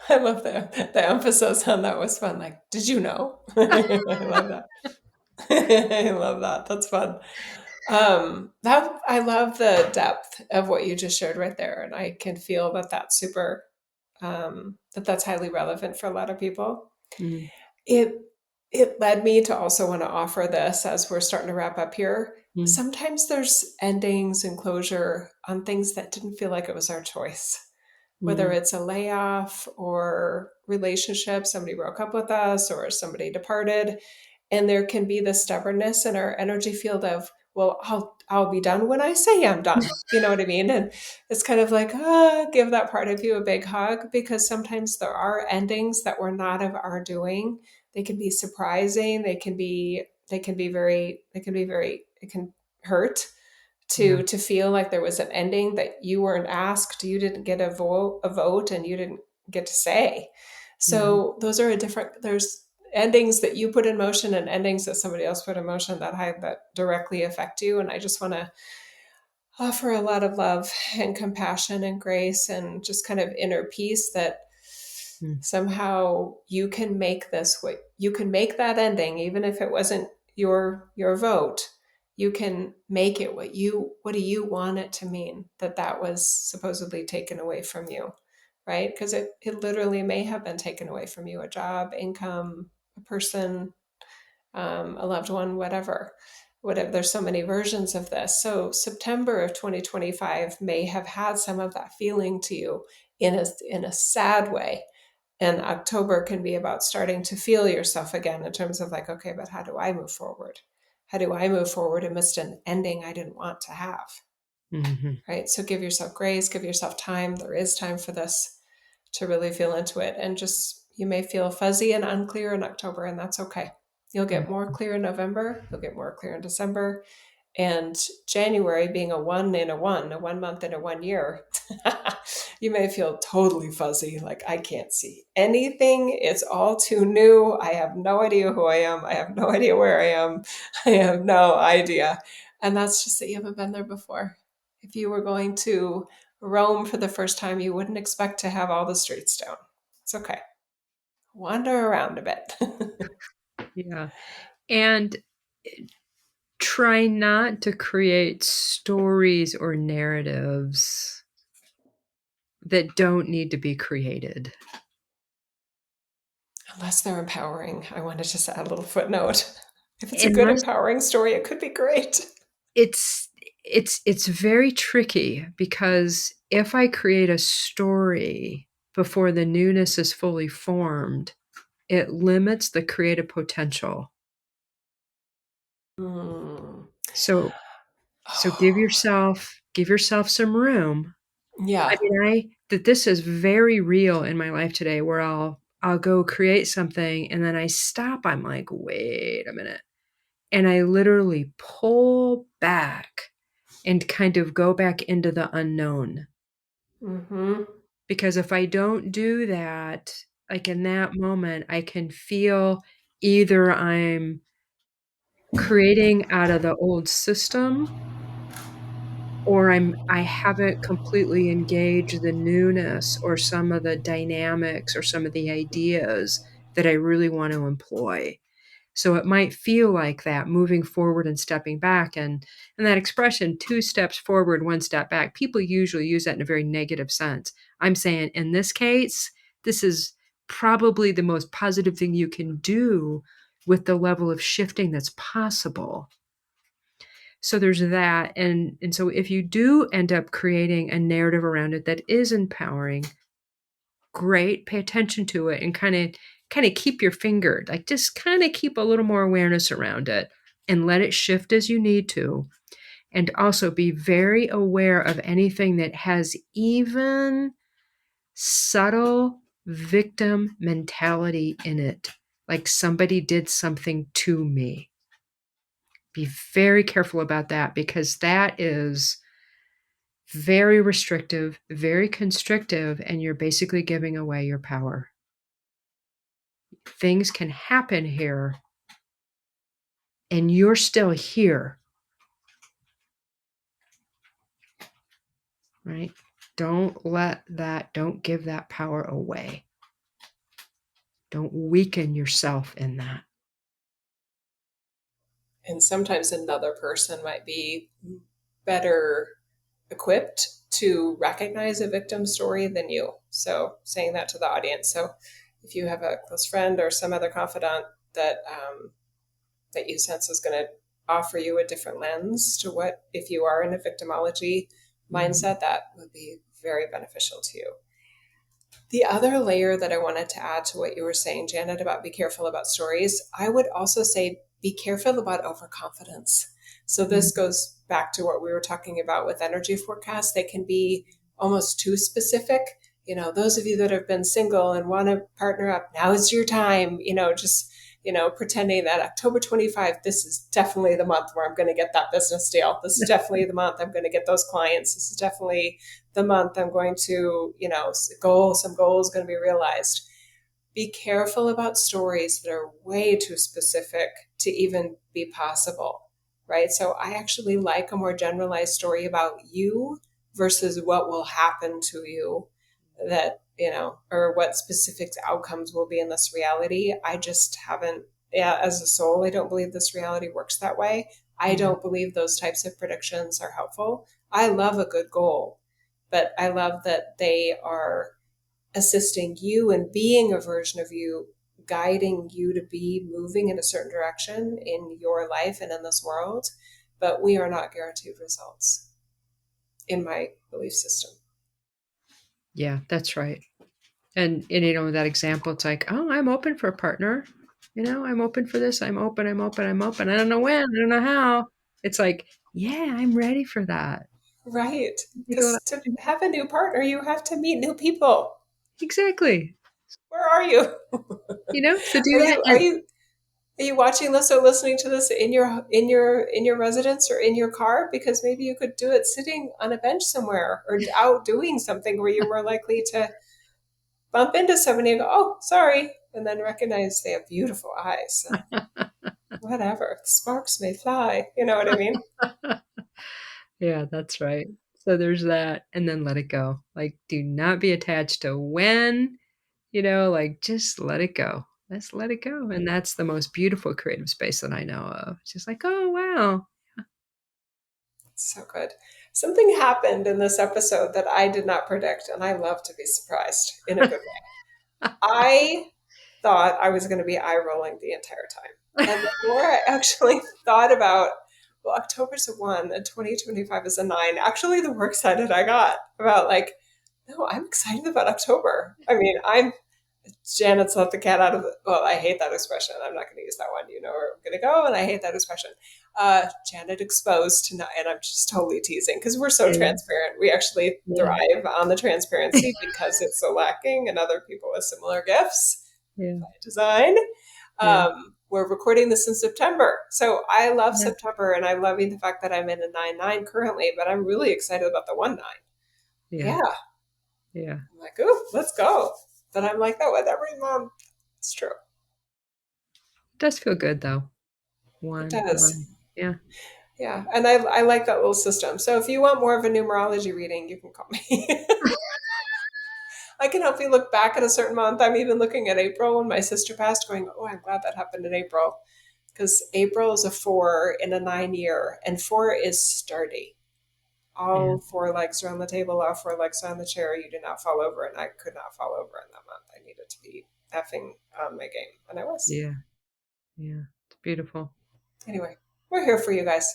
I love the emphasis on that was fun. Like, did you know? I love that. I love that. That's fun. That I love the depth of what you just shared right there, and I can feel that that's super. That's highly relevant for a lot of people. Mm, It it led me to also want to offer this as we're starting to wrap up here. mm, Sometimes there's endings and closure on things that didn't feel like it was our choice. whether Mm. it's a layoff or relationship, somebody broke up with us or somebody departed. And there can be the stubbornness in our energy field of, well, I'll be done when I say I'm done. You know what I mean? And it's kind of like, give that part of you a big hug, because sometimes there are endings that were not of our doing. They can be surprising. It can hurt Yeah. to feel like there was an ending that you weren't asked, you didn't get a vote, and you didn't get to say. Mhm. So those are there's endings that you put in motion and endings that somebody else put in motion that directly affect you. And I just want to offer a lot of love and compassion and grace and just kind of inner peace that Mm. somehow you can make you can make that ending, even if it wasn't your vote. You can make it what do you want it to mean, that was supposedly taken away from you, right? Because it literally may have been taken away from you, a job, income, a person, a loved one, whatever. There's so many versions of this. So September of 2025 may have had some of that feeling to you in a sad way. And October can be about starting to feel yourself again, in terms of like, okay, but how do I move forward? How do I move forward amidst an ending I didn't want to have? Mhm. Right. So give yourself grace, give yourself time. There is time for this, to really feel into it. And just, you may feel fuzzy and unclear in October, and that's okay. You'll Mm. get more clear in November, you'll get more clear in December. And January being a 1 month in a 1 year, you may feel totally fuzzy, like I can't see anything. It's all too new. I have no idea who I am. I have no idea where I am. I have no idea. And that's just that you haven't been there before. If you were going to Rome for the first time, you wouldn't expect to have all the streets down. It's okay. Wander around a bit. Yeah. And try not to create stories or narratives that don't need to be created. Unless they're empowering. I want to just add a little footnote. If it's a good Unless empowering story, it could be great. it's it's very tricky, because if I create a story before the newness is fully formed, it limits the creative potential. Hmm. So Oh, give yourself some room. I yeah. mean, I that this is very real in my life today, where I'll go create something and then I stop. I'm like, "Wait a minute." And I literally pull back and kind of go back into the unknown. Mm-hmm. Because if I don't do that, like in that moment, I can feel either I'm creating out of the old system, or I haven't completely engaged the newness or some of the dynamics or some of the ideas that I really want to employ. So it might feel like that, moving forward and stepping back, and that expression, 2 steps forward, 1 step back, people usually use that in a very negative sense. I'm saying in this case, this is probably the most positive thing you can do with the level of shifting that's possible. So there's that, and so if you do end up creating a narrative around it that is empowering, great, pay attention to it and kinda keep your finger, like, just kinda keep a little more awareness around it and let it shift as you need to, and also be very aware of anything that has even subtle victim mentality in it, like somebody did something to me. Be very careful about that, because that is very restrictive, very constrictive, and you're basically giving away your power. Things can happen here and you're still here, right? Don't give that power away. Don't weaken yourself in that. And sometimes another person might be better equipped to recognize a victim story than you. So, saying that to the audience. So, if you have a close friend or some other confidant that you sense is going to offer you a different lens to what, if you are in a victimology Mhm. mindset, that would be very beneficial to you. The other layer that I wanted to add to what you were saying, Janet, about be careful about stories, I would also say be careful about overconfidence. So this Mm. goes back to what we were talking about with energy forecasts. They can be almost too specific. Those of you that have been single and want to partner up, now is your time, just pretending that October 25, this is definitely the month where I'm going to get that business deal. This is definitely the month I'm going to get those clients. This is definitely the month I'm going to, some goals going to be realized. Be careful about stories that are way too specific to even be possible, right? So I actually like a more generalized story about you versus what will happen to you that, or what specific outcomes will be in this reality. I just haven't, yeah, as a soul, I don't believe this reality works that way. I Yeah. don't believe those types of predictions are helpful. I love a good goal, but I love that they are assisting you and being a version of you, guiding you to be moving in a certain direction in your life and in this world. But we are not guaranteed results in my belief system. Yeah, that's right. And that example, it's like, oh, I'm open for a partner. I'm open for this. I'm open. I'm open. I'm open. I don't know when. I don't know how. It's like, yeah, I'm ready for that. Right. You go, Because to have a new partner, you have to meet new people. exactly. Where are you? So Are do that. you are you are you watching this or listening to this in your residence or in your car? Because maybe you could do it sitting on a bench somewhere or out doing something where you're more likely to bump into somebody and go, "Oh, sorry," and then recognize they have beautiful eyes. Whatever, sparks may fly. You know what I mean? Yeah, that's right. So there's that, and then let it go. Like, do not be attached to when, like, just let it go. Let's let it go, and that's the most beautiful creative space that I know of. It's just like, "Oh, wow." So good. Something happened in this episode that I did not predict, and I love to be surprised in a good way. I thought I was going to be eye rolling the entire time. And the more I actually thought about, well, October's a 1 and 2025 is a 9, actually, the more excited I got about, like, no, I'm excited about October. I mean, Janet's let the cat out of the, well, I hate that expression. I'm not going to use that one. You know where I'm going to go, and I hate that expression. Janet exposed tonight, and I'm just totally teasing because we're so Yeah, transparent. We actually yeah, thrive on the transparency because it's so lacking in other people with similar gifts yeah, by design. yeah, We're recording this in September. So I love yeah, September, and I'm loving the fact that I'm in a 9-9 currently, but I'm really excited about the 1-9. yeah, Yeah. yeah. I'm like, ooh, let's go. But I'm like that with every month. It's true. It does feel good, though. It 1, does. 1. Yeah. Yeah. And I like that little system. So if you want more of a numerology reading, you can call me. I can help you look back at a certain month. I'm even looking at April when my sister passed, going, oh, I'm glad that happened in April. Because April is a 4 in a 9 year, and 4 is sturdy. Yeah, All 4 legs are on the table, all 4 legs are on the chair. You do not fall over. And I could not fall over in that month. I needed to be effing on my game. And I was. yeah, yeah. It's beautiful. Anyway, we're here for you guys.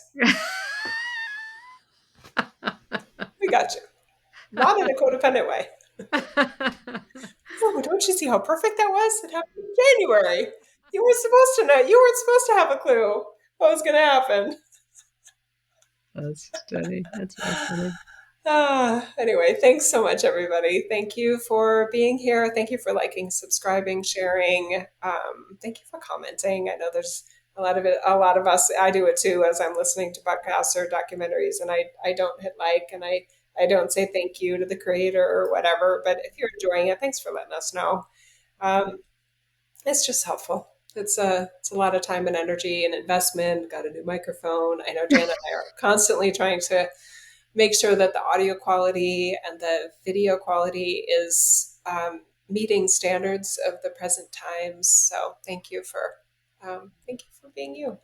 We got you. Not in a codependent way. Oh, don't you see how perfect that was? It happened in January. You were supposed to know. You weren't supposed to have a clue what was going to happen. That's funny. That's very funny. Anyway, thanks so much, everybody. Thank you for being here. Thank you for liking, subscribing, sharing. Thank you for commenting. I know there's a lot of it. A lot of us. I do it too as I'm listening to podcasts or documentaries, and I don't hit like, and I don't say thank you to the creator or whatever. But if you're enjoying it, thanks for letting us know. Um, it's just helpful. It's a lot of time and energy and investment. Got a new microphone. I know Jan and I are constantly trying to make sure that the audio quality and the video quality is meeting standards of the present times. So thank you for being you.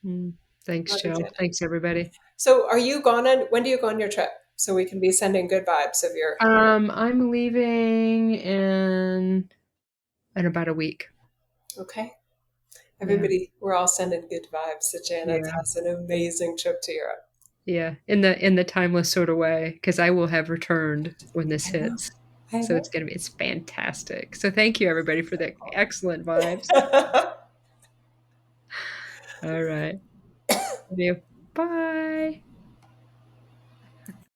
Mm. Thanks, Love you, Jill. Janet. Thanks, everybody. So are you gone on? When do you go on your trip? So we can be sending good vibes of your. I'm leaving in about a week. Okay. Yeah, Everybody, we're all sending good vibes. So Janet yeah, has an amazing trip to Europe. yeah. In the timeless sort of way, because I will have returned when this I know. hits. I So know. it's fantastic. So thank you everybody for the excellent vibes. All right. Love you. Bye.